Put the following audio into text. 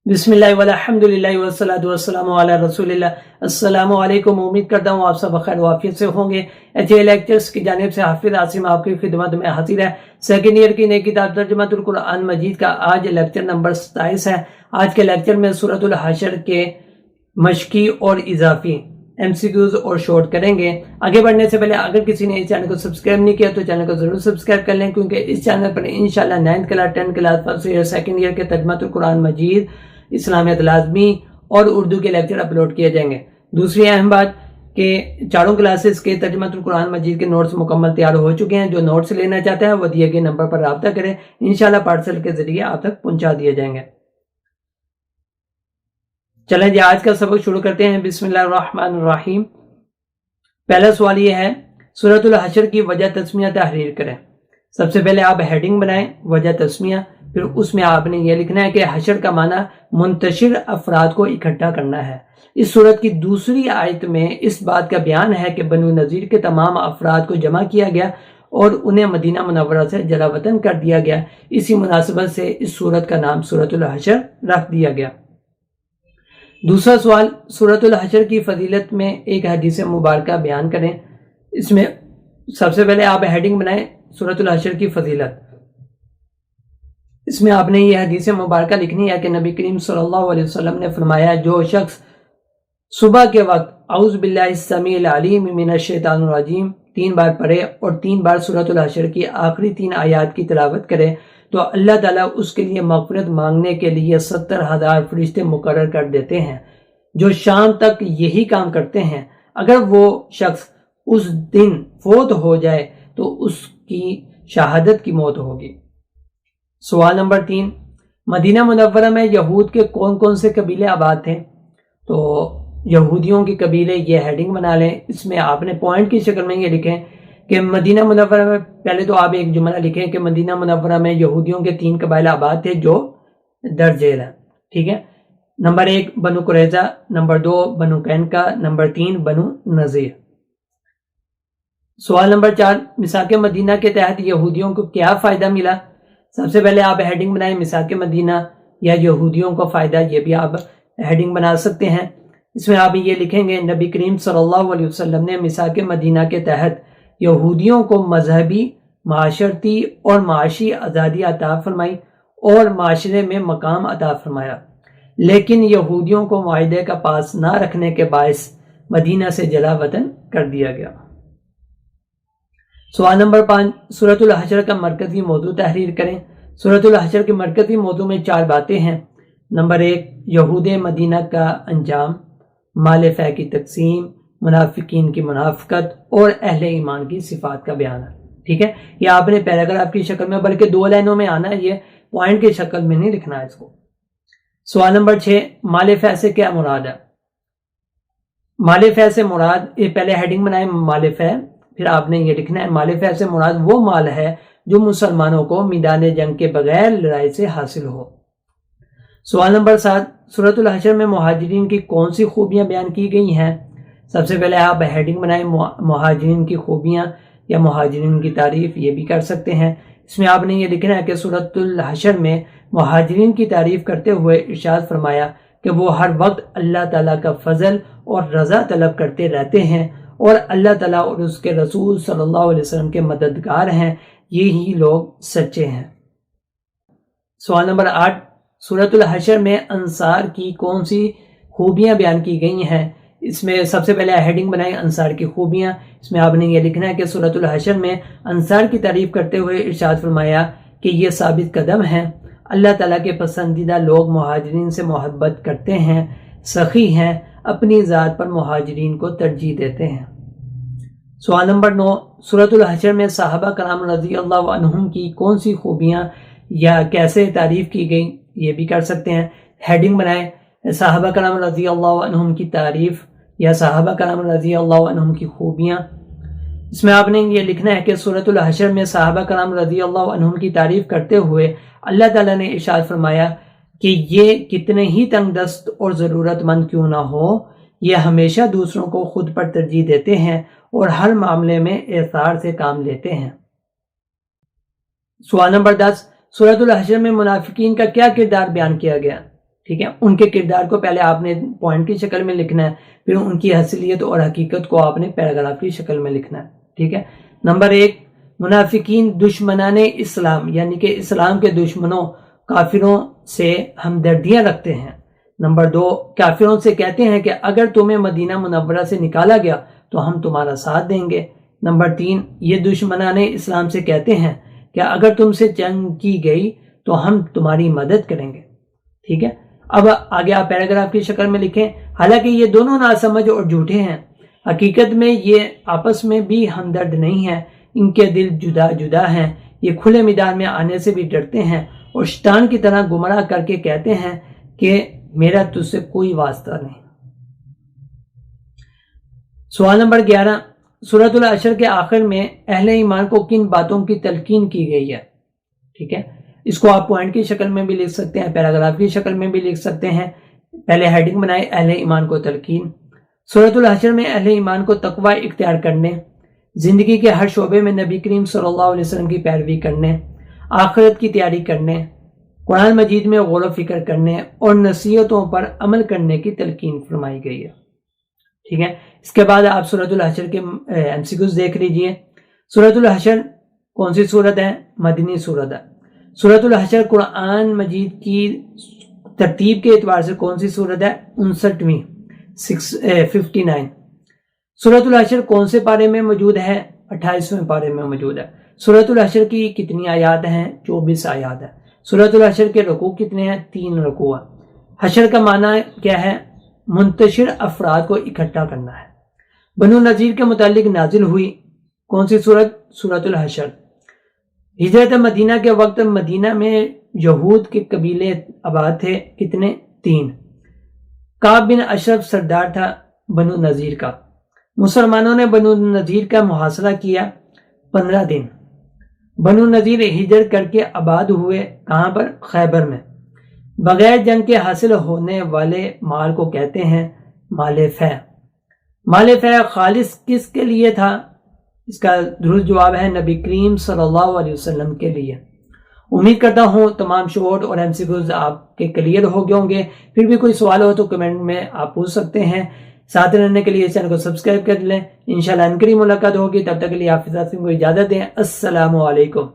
बिस्मिल्लाह वल्हम्दुलिल्लाह वस्सलातु वस्सलामु अला रसूलिल्लाह। अस्सलामु अलैकुम। उम्मीद करता हूँ आप सब खैर वाफियत से होंगे। एचए लेक्चर्स की जानिब से हाफिज आसिम आपकी खिदमत में हाजिर है। सेकंड ईयर की नई किताब तर्जुमातुल कुरान मजीद का आज लेक्चर नंबर 27 है। आज के लेक्चर में सूरतुल हशर के मशकी और इजाफी एमसीक्यूज और शॉर्ट करेंगे। आगे बढ़ने से पहले अगर किसी ने इस चैनल को सब्सक्राइब नहीं किया तो चैनल को जरूर सब्सक्राइब कर लें, क्योंकि इस चैनल पर इंशाल्लाह 9th class 10th class first year second year के तर्जुमातुल कुरान मजीद, इस्लामियत लाजमी और उर्दू के लेक्चर अपलोड किए जाएंगे। दूसरी अहम बात कि चारों क्लासेस के तर्जुमातुल कुरान मजीद के नोट्स मुकम्मल तैयार हो चुके हैं। जो नोट्स लेना चाहते हैं वो दिए गए नंबर पर राब्ता करें, इंशाल्लाह पार्सल के जरिए आप तक पहुंचा दिए जाएंगे। चलें जी, आज का सबक शुरू करते हैं। बिस्मिल्लाहिर्रहमानिर्रहीम। पहला सवाल ये है, सूरतुल हशर की वजह तस्मिया तहरीर करें। सबसे पहले आप हेडिंग बनाएं वजह तस्मिया, फिर उसमें आपने ये लिखना है कि हशर का माना मुंतशिर अफराद को इकट्ठा करना है। इस सूरत की दूसरी आयत में इस बात का बयान है कि बनु नज़ीर के तमाम अफराद को जमा किया गया और उन्हें मदीना मुनव्वरा से जलावतन कर दिया गया। इसी मुनासिबत से इस सूरत का नाम सूरतुल हशर रख दिया गया। दूसरा सवाल, सूरतुल हशर की फजीलत में एक हदीस मुबारक बयान करें। इसमें सबसे पहले आप हेडिंग बनाएं सूरतुल हशर की फजीलत। इसमें आपने ये हदीस मुबारक लिखनी है कि नबी करीम सल्लल्लाहु अलैहि वसल्लम ने फरमाया, जो शख्स सुबह के वक्त औज़ु बिल्लाहि समीइल अलीम मिनश शैतानिर रजीम 3 बार पढ़े और 3 बार सूरतुल हशर की आखिरी 3 आयत की तिलावत करे तो अल्लाह ताला उसके लिए मग़फ़िरत मांगने के लिए 70,000 फरिश्ते मुकर्रर कर देते हैं, जो शाम तक यही काम करते हैं। अगर वो शख्स उस दिन फोत हो जाए तो उसकी शहादत की मौत होगी। सवाल नंबर 3, मदीना मुनव्वरा में यहूद के कौन कौन से कबीले आबाद थे? तो यहूदियों के कबीले, ये हेडिंग बना लें। इसमें आपने पॉइंट की शक्ल में ये लिखें कि मदीना मुनव्वरा में, पहले तो आप एक जुमला लिखें कि मदीना मुनव्वरा में यहूदियों के 3 कबाइल आबाद थे जो दर्ज झेल हैं। ठीक है, नंबर 1 बनु कुरैज़ा, नंबर 2 बनु कैनका, नंबर 3 बनु नज़ीर। सवाल नंबर 4, मिसाक मदीना के तहत यहूदियों को क्या फ़ायदा मिला? सबसे पहले आप हेडिंग बनाएं मिसाक मदीना या यहूदियों को फ़ायदा, ये भी आप हेडिंग बना सकते हैं। इसमें आप ये लिखेंगे, नबी करीम सल्लल्लाहु अलैहि वसल्लम ने मिसाक मदीना के तहत यहूदियों को मजहबी, माशरती और माशी आज़ादी अता फरमाई और माशरे में मकाम अता फरमाया, लेकिन यहूदियों को मुआहदे का पास ना रखने के बायस मदीना से जला वतन कर दिया गया। सवाल नंबर 5, सूरतुल हशर का मरकजी मौजू तहरीर करें। सूरतुल हशर के मरकजी मौजू में 4 बातें हैं। नंबर 1, यहूद मदीना का अंजाम, माल फै की तकसीम, मुनाफिकीन की मुनाफकत और अहले ईमान की सिफात का बयान है। ठीक है, ये आपने पैराग्राफ की शक्ल में, बल्कि 2 लाइनों में आना है, ये पॉइंट की शक्ल में नहीं लिखना है इसको। सवाल नंबर 6, माल फै से क्या मुराद है? माल फै से मुराद, ये पहले हेडिंग बनाए माल फै, फिर आपने ये लिखना है माल फै से मुराद वो माल है जो मुसलमानों को मैदान जंग के बगैर लड़ाई से हासिल हो। सवाल नंबर 7, सूरतुल हशर में मुहाजिरीन की कौन सी खूबियां बयान की गई हैं? सबसे पहले आप हेडिंग बनाएं मुहाजिरीन की खूबियां या मुहाजिरीन की तारीफ, ये भी कर सकते हैं। इसमें आपने ये लिखना है कि सूरतुल हशर में मुहाजिरीन की तारीफ करते हुए इरशाद फरमाया कि वो हर वक्त अल्लाह ताला का फजल और रजा तलब करते रहते हैं और अल्लाह ताला और उसके रसूल सल्लल्लाहु अलैहि वसल्लम के मददगार हैं, यही लोग सच्चे हैं। सवाल नंबर 8, सूरतुल हशर में अंसार की कौन सी खूबियां बयान की गई हैं? इसमें सबसे पहले हेडिंग बनाएं अंसार की खूबियां। इसमें आपने ये लिखना है कि सूरतुल हशर में अंसार की तारीफ करते हुए इरशाद फरमाया कि ये साबित कदम है, अल्लाह ताला के पसंदीदा लोग मुहाजिरीन से मोहब्बत करते हैं, सखी हैं, अपनी ज़ात पर मुहाजिरीन को तरजीह देते हैं। सवाल नंबर 9, सूरतुल हशर में सहाबा कराम रज़ी अल्लाह अन्हुम की कौन सी खूबियां या कैसे तारीफ की गई, ये भी कर सकते हैं। हेडिंग बनाएं सहाबा कराम रज़ी अल्लाह अन्हुम की तारीफ या सहाबा कराम रज़ी अल्लाह अन्हुम की खूबियां। इसमें आपने ये लिखना है कि सूरतुल हशर में सहाबा कराम रज़ी अल्लाह अन्हुम की तारीफ करते हुए अल्लाह ताला ने इरशाद फरमाया कि ये कितने ही तंगदस्त और ज़रूरतमंद क्यों ना हो, ये हमेशा दूसरों को खुद पर तरजीह देते हैं और हर मामले में एसार से काम लेते हैं। सवाल नंबर 10, सूरतुल हशर में मुनाफिकीन का क्या किरदार बयान किया गया? ٹھیک ہے، ان کے کردار کو پہلے آپ نے پوائنٹ کی شکل میں لکھنا ہے، پھر ان کی حیثیت اور حقیقت کو آپ نے پیراگراف کی شکل میں لکھنا ہے، ٹھیک ہے۔ نمبر 1، منافقین دشمنان اسلام یعنی کہ اسلام کے دشمنوں کافروں سے ہمدردیاں رکھتے ہیں۔ نمبر 2، کافروں سے کہتے ہیں کہ اگر تمہیں مدینہ منورہ سے نکالا گیا تو ہم تمہارا ساتھ دیں گے۔ نمبر 3، یہ دشمنان اسلام سے کہتے ہیں کہ اگر تم سے جنگ کی گئی تو ہم تمہاری مدد کریں گے، ٹھیک ہے۔ اب آگے آپ پیراگراف کی شکل میں لکھیں، حالانکہ یہ دونوں ناسمجھ اور جھوٹے ہیں، حقیقت میں یہ آپس میں بھی ہمدرد نہیں ہیں، ان کے دل جدا جدا ہیں، یہ کھلے میدان میں آنے سے بھی ڈرتے ہیں اور شیطان کی طرح گمراہ کر کے کہتے ہیں کہ میرا تجھ سے کوئی واسطہ نہیں۔ سوال نمبر 11، سورۃ الحشر کے آخر میں اہل ایمان کو کن باتوں کی تلقین کی گئی ہے؟ ٹھیک ہے، اس کو آپ پوائنٹ کی شکل میں بھی لکھ سکتے ہیں، پیراگراف کی شکل میں بھی لکھ سکتے ہیں۔ پہلے ہیڈنگ بنائے اہل ایمان کو تلقین۔ سورۃ الحشر میں اہل ایمان کو تقوی اختیار کرنے، زندگی کے ہر شعبے میں نبی کریم صلی اللہ علیہ وسلم کی پیروی کرنے، آخرت کی تیاری کرنے، قرآن مجید میں غور و فکر کرنے اور نصیحتوں پر عمل کرنے کی تلقین فرمائی گئی ہے، ٹھیک ہے۔ اس کے بعد آپ سورۃ الحشر کے MCQs دیکھ لیجئے۔ سورۃ الحشر کون سی سورت ہے؟ مدنی سورت ہے۔ سورۃ الحشر قرآن مجید کی ترتیب کے اعتبار سے کون سی سورت ہے؟ 59ویں 59۔ سورۃ الحشر کون سے پارے میں موجود ہے؟ 28ویں پارے میں موجود ہے۔ سورۃ الحشر کی کتنی آیات ہیں؟ 24 آیات ہیں۔ سورۃ الحشر کے رکوع کتنے ہیں؟ 3 رکوع ہیں۔ حشر کا معنی کیا ہے؟ منتشر افراد کو اکٹھا کرنا ہے۔ بنو نذیر کے متعلق نازل ہوئی کون سی سورت؟ سورۃ الحشر۔ ہجرت مدینہ کے وقت مدینہ میں یہود کے قبیلے آباد تھے، کتنے؟ 3۔ کعب بن اشرف سردار تھا بنو نذیر کا۔ مسلمانوں نے بنو نذیر کا محاصرہ کیا 15 دن۔ بنو نذیر ہجرت کر کے آباد ہوئے کہاں پر؟ خیبر میں۔ بغیر جنگ کے حاصل ہونے والے مال کو کہتے ہیں مال فے۔ مال فے خالص کس کے لیے تھا؟ اس کا درست جواب ہے نبی کریم صلی اللہ علیہ وسلم کے لیے۔ امید کرتا ہوں تمام شارٹ اور MCQs آپ کے کلیئر ہو گئے ہوں گے۔ پھر بھی کوئی سوال ہو تو کمنٹ میں آپ پوچھ سکتے ہیں۔ ساتھ رہنے کے لیے اس چینل کو سبسکرائب کر لیں۔ انشاءاللہ ان قریب ملاقات ہوگی، تب تک کے لیے حافظ کو اجازت دیں۔ السلام علیکم۔